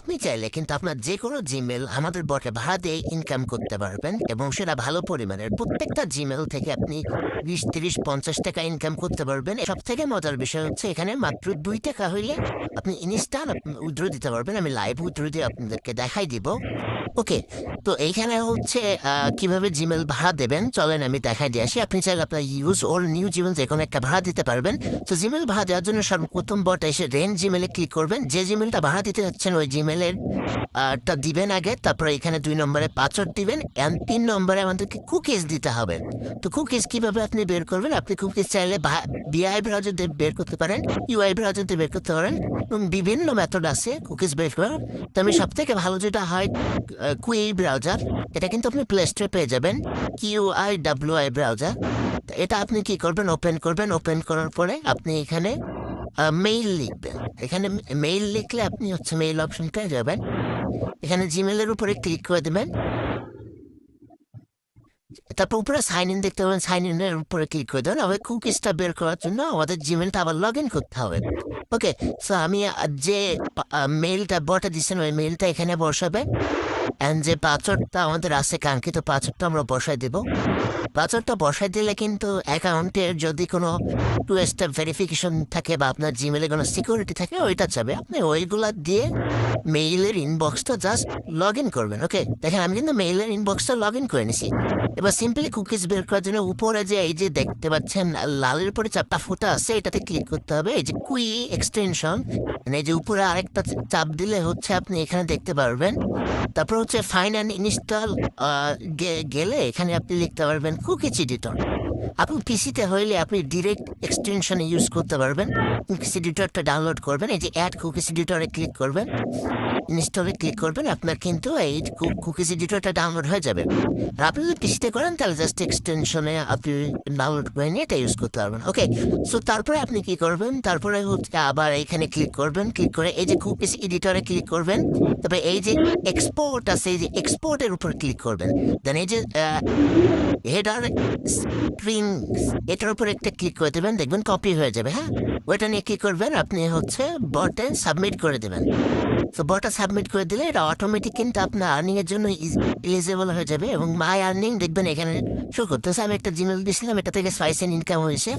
আপনি চাইলে কিন্তু আপনার যে কোনো জিমেল আমাদের বটে ভাড়া দিয়ে ইনকাম করতে পারবেন এবং সেটা ভালো পরিমাণের। প্রত্যেকটা জিমেল থেকে আপনি 20, 30, 50 টাকা ইনকাম করতে পারবেন। সব থেকে মজার বিষয় হচ্ছে এখানে মাত্র 2 টাকা হইলে আপনি ইনস্ট্যান্ট উইথড্র দিতে পারবেন। আমি লাইভ উইথড্র দিয়ে আপনাদেরকে দেখাই দিব। ওকে, তো এইখানে হচ্ছে কিভাবে জিমেল ভাড়া দেবেন চলেন আমি দেখাই দিয়ে আসি। আপনি চাইলে আপনার ইউজ ওর নিউ জিমেল যে কোনো একটা ভাড়া দিতে পারবেন। তো জিমেল ভাড়া দেওয়ার জন্য সর্বপ্রথম বটে এসে রেন্ট জিমেলে ক্লিক করবেন। যে জিমেলটা ভাড়া দিতে যাচ্ছেন ওই জিমেলের টা দিবেন আগে, তারপরে এখানে 2 নম্বরে পাসওয়ার্ড দিবেন, অ্যান্ড 3 নম্বরে আমাদেরকে কুকিজ দিতে হবে। তো কুকিজ কিভাবে আপনি বের করবেন? আপনি কুকিজ চাইলে বিআই ব্রাউজার দিয়ে বের করতে পারেন, ইউআই ব্রাউজার দিয়ে বের করতে পারেন, এবং বিভিন্ন মেথড আছে কুকিজ বের করার। তো আমি সব থেকে ভালো যেটা হয় কুই ব্রাউজার, এটা কিন্তু আপনি প্লে স্টোরে পেয়ে যাবেন, QIWI ব্রাউজার। তো এটা আপনি কি করবেন? ওপেন করবেন। ওপেন করার পরে আপনি এখানে মেইল লিখবেন। এখানে মেইল লিখলে আপনি হচ্ছে মেইল অপশন পেয়ে যাবেন। এখানে জিমেলের উপরে ক্লিক করে দেবেন, তারপর উপরে সাইন ইন দেখতে পাবেন, সাইন ইনের উপরে ক্লিক করে দেবেন। আবার কুকিজটা বের করার জন্য আমাদের জিমেলটা আবার লগ ইন করতে হবে। ওকে, সো আমি যে মেইলটা বটে দিচ্ছেন ওই মেইলটা এখানে বসাবে, অ্যান্ড যে পাসওয়ার্ডটা আমাদের আছে কাঙ্ক্ষিত পাসওয়ার্ডটা আমরা বসাই দেব। পাসওয়ার্ডটা বসাই দিলে কিন্তু অ্যাকাউন্টের যদি কোনো 2 স্টেপ ভেরিফিকেশন থাকে বা আপনার জিমেলে কোনো সিকিউরিটি থাকে ওইটা চাবে, আপনি ওইগুলা দিয়ে মেইলের ইনবক্সটা জাস্ট লগ ইন করবেন। ওকে, দেখেন আমি কিন্তু মেইলের ইনবক্সটা লগ ইন করে নিছি। এবার সিম্পলি কুকিজ বের করার জন্য উপরে যে এই যে দেখতে পাচ্ছেন লালের উপরে চাপটা ফুটা আছে এটাতে ক্লিক করতে হবে। এই যে কুই এক্সটেনশন, মানে এই যে উপরে আরেকটা চাপ দিলে হচ্ছে আপনি এখানে দেখতে পারবেন। তারপর হচ্ছে ফাইন অ্যান্ড ইনস্টল গেলে এখানে আপনি লিখতে পারবেন কুকিজ এডিটর। আপনি পিসিতে হইলে আপনি ডিরেক্ট এক্সটেনশনে ইউজ করতে পারবেন। কুকিজ এডিটরটা ডাউনলোড করবেন, এই যে অ্যাড কুকিজ এডিটরে ক্লিক করবেন, ইনস্টলে ক্লিক করবেন, আপনার কিন্তু এই কুকিজ এডিটরটা ডাউনলোড হয়ে যাবে। আর আপনি যদি পিসিতে করেন তাহলে জাস্ট এক্সটেনশনে আপনি ডাউনলোড করে নিয়ে এটা ইউজ করতে পারবেন। ওকে, সো তারপরে আপনি কি করবেন? তারপরে হচ্ছে আবার এখানে ক্লিক করবেন, ক্লিক করে এই যে কুকিজ এডিটরে ক্লিক করবেন, তবে এই যে এক্সপোর্ট আছে এই যে এক্সপোর্টের উপর ক্লিক করবেন। দেন এই যে হেডার স্ক্রিন এটার উপর একটা ক্লিক করে দেবেন, দেখবেন কপি হয়ে যাবে। হ্যাঁ, ওইটা নিয়ে কি করবেন? আপনি হচ্ছে বটে সাবমিট করে দেবেন। তো বটটা সাবমিট করে দিলে এটা অটোমেটিক কিন্তু আপনার আর্নিং এর জন্য এলিজিবল হয়ে যাবে, এবং মাই আর্নিং দেখবেন এখানে শো করতেছে। আমি একটা জিমেল দিয়েছিলাম, এটা থেকে 5 সেন্ট ইনকাম হয়েছে।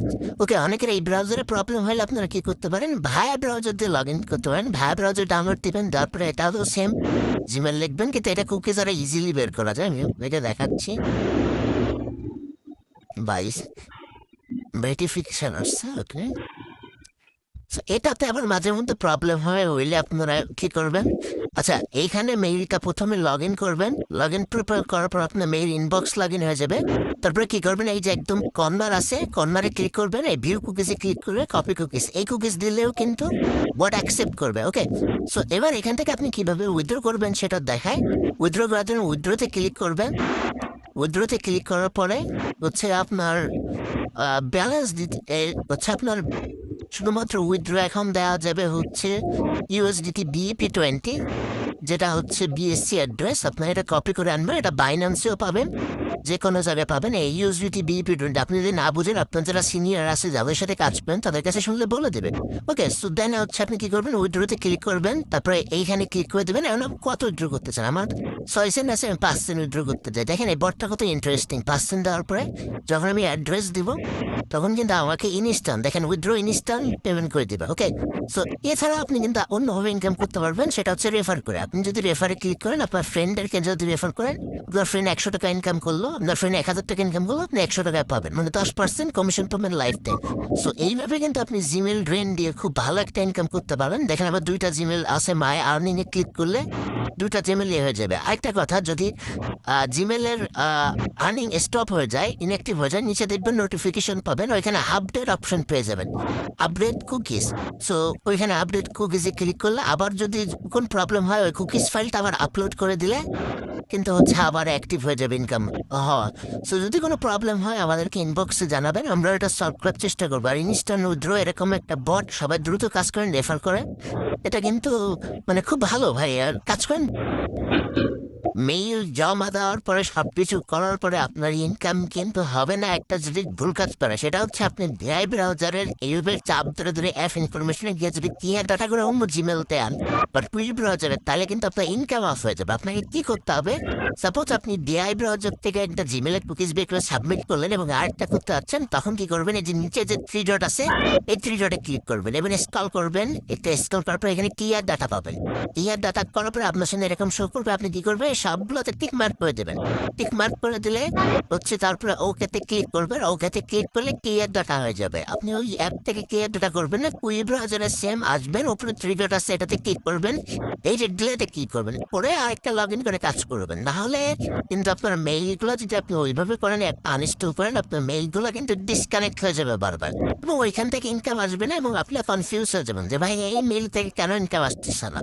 ওকে, অনেকের এই ব্রাউজারে প্রবলেম হলে আপনারা কি করতে পারেন? ভায়া ব্রাউজার দিয়ে লগ ইন করতে পারেন। ভায়া ব্রাউজার ডাউনলোড দিবেন, তারপরে এটাও সেম জিমেল লিখবেন, কিন্তু এটা কুকিজ আরো ইজিলি বের করা যায়। আমি এটা দেখাচ্ছি। 22 ভেরিফিকেশন আসছে। ওকে, এটাতে আবার মাঝে মধ্যে প্রবলেম হয়, হইলে আপনারা কি করবেন? আচ্ছা, এইখানে মেইলটা প্রথমে লগ ইন করবেন। লগ ইন প্রিপেয়ার করার পর আপনার মেইল ইনবক্স লগ ইন হয়ে যাবে। তারপরে কি করবেন? এই যে একদম কর্নার আছে, কর্নারে ক্লিক করবেন, এই ভিউ কুকিজে ক্লিক করে কপি কুকিজ, এই কুকিজ দিলেও কিন্তু বট অ্যাকসেপ্ট করবে। ওকে, সো এবার এখান থেকে আপনি কিভাবে উইথড্র করবেন সেটা দেখায়। উইথড্র করার জন্য উইথড্রতে ক্লিক করবেন। উইথড্রতে ক্লিক করার পরে হচ্ছে আপনার ব্যালেন্স দিতে হচ্ছে আপনার শুধুমাত্র উইথড্র এখন দেওয়া যাবে হচ্ছে ইউএসডিটি BEP20, যেটা হচ্ছে বিএসসি অ্যাড্রেস। আপনার এটা কপি করে আনবেন, এটা বাইন্যান্সেও পাবেন, যে কোনো জায়গায় পাবেন। এই ইউএসডিটি BEP20 আপনি যদি না বুঝেন, আপনার যারা সিনিয়র আছে যাদের সাথে কাজ করেন তাদের কাছে শুনলে বলে দেবে। ওকে, সো দেন হচ্ছে আপনি কি করবেন? উইথড্রতে ক্লিক করবেন, তারপরে এইখানে ক্লিক করে দেবেন। এখন আপনি কত উইথড্র করতে চান? আমার 6 সেন্ট আছে, আমি 5 সেন্ট উইথড্র করতে চাই। দেখেন এই বটটা কত ইন্টারেস্টিং। 5 সেন্ট দেওয়ার পরে যখন আমি অ্যাড্রেস দিব তখন কিন্তু আমাকে ইনস্ট্যান্ট দেখেন উইথড্র ইনস্ট্যান্ট পেমেন্ট করে দেবে। ওকে, সো এছাড়া আপনি কিন্তু অন্যভাবে ইনকাম করতে পারবেন, সেটা হচ্ছে রেফার করে। আপনি যদি রেফারে ক্লিক করেন, আপনার ফ্রেন্ডদেরকে যদি রেফার করেন, আপনার ফ্রেন্ড 100 টাকা ইনকাম করলো, আপনার ফ্রেন্ড 1000 টাকা ইনকাম করলো, আপনি 100 টাকা পাবেন, মানে 10% কমিশন পাবেন লাইফ টাইম। সো এইভাবে কিন্তু আপনি জিমেল ড্রেন দিয়ে খুব ভালো একটা ইনকাম করতে পারবেন। দেখেন আবার 2টা জিমেল আছে, মাই আর্নিং এ ক্লিক করলে 2টা জিমেল হয়ে যাবে। আরেকটা কথা, যদি জিমেলের আর্নিং স্টপ হয়ে যায়, ইনঅ্যাক্টিভ হয়ে যায়, নিচে দেখবেন নোটিফিকেশন পাবেন, ওইখানে আপডেট অপশন পেয়ে যাবেন, আপডেট কুকিজ। সো ওইখানে আপডেট কুকিজে ক্লিক করলে আবার যদি কোন প্রবলেম হয় ওই কুকিজ ফাইলটা আবার আপলোড করে দিলে কিন্তু হচ্ছে আবার অ্যাক্টিভ হয়ে যাবে ইনকাম। হ্যাঁ, সো যদি কোনো প্রবলেম হয় আমাদেরকে ইনবক্সে জানাবেন, আমরা এটা সলভ করার চেষ্টা করবো। আর ইনস্ট্যান্ট উইথড্র এরকম একটা বট সবাই দ্রুত কাজ করেন, রেফার করেন, এটা কিন্তু মানে খুব ভালো ভাই। আর কাজ করেন। মেইল জমা দেওয়ার পরে সবকিছু করার পরে আপনার ইনকাম কিন্তু হবে না, একটা যদি ভুল কাজ করে, সেটা হচ্ছে আপনি ডিআই ব্রাউজারের এইভাবে চাপ ধরে ধরে অ্যাপ ইনফরমেশনে গিয়ে যদি ক্লিয়ার ডাটা করে অন্য জিমেলতে আন বাট কুইক ব্রাউজারে, তাহলে কিন্তু আপনার ইনকাম অফ হয়ে যাবে। আপনাকে কি করতে হবে, সাপোজ আপনি ডিআই ব্রাউজার থেকে একটা জিমেলের কুকিজ বের করে সাবমিট করলেন এবং আরেকটা করতে যাচ্ছেন, তখন কি করবেন, এই যে নিচে যে থ্রি ডট আছে এই থ্রি ডটে ক্লিক করবেন এবং স্ক্রল করবেন। এটা স্ক্রল করার পর এখানে ক্লিয়ার ডাটা পাবেন। ক্লিয়ার ডাটা করার পরে আপনার সামনে এরকম শো করবে, আপনি কি করবেন, সবগুলোতে টিক মার্ক করে দেবেন। টিক মার্ক করে দিলে হচ্ছে তারপরে ওকেতে ক্লিক করবেন। ওকেতে ক্লিক করলে ক্লিয়ার ডাটা হয়ে যাবে। আপনি ওই অ্যাপ থেকে ক্লিয়ার ডাটা করবেন না, কুইক ব্রাউজারে সেম আসবেন, উপরে থ্রি ডট আছে এটাতে ক্লিক করবেন, এই যে ডিলেটে ক্লিক করবেন, করে আরেকটা লগ ইন করে কাজ করবেন। নাহলে কিন্তু আপনার মেইলগুলো যদি আপনি ওইভাবে করেন, আনইনস্টল করেন, আপনার মেইলগুলো কিন্তু ডিসকানেক্ট হয়ে যাবে বারবার এবং ওইখান থেকে ইনকাম আসবে না এবং আপনি কনফিউজ হয়ে যাবেন যে ভাই এই মেইল থেকে কেন ইনকাম আসতেছে না।